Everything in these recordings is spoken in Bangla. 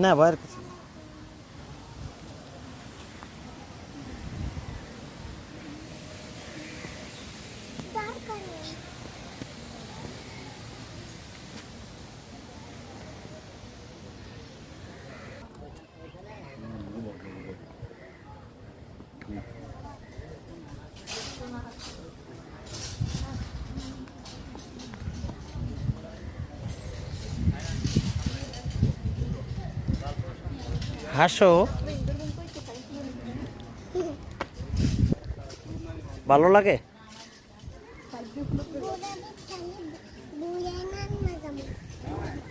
না ভয়ের কিছু নেই। হাসো, ভালো লাগে।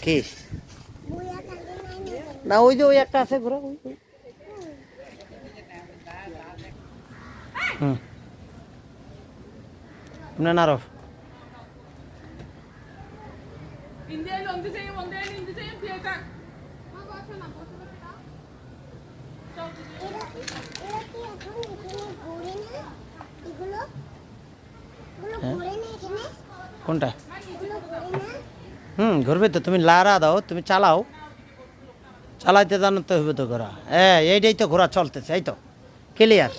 কি না ওই যে ওই একটা আছে ঘোরা না না কোনটা ঘুরবে তো, তুমি লারা দাও, তুমি চালাও, চালাইতে জানো তো হইবে তো ঘোরা। হ্যাঁ এইটাই তো ঘোরা চলতেছে, এই তো ক্লিয়ার।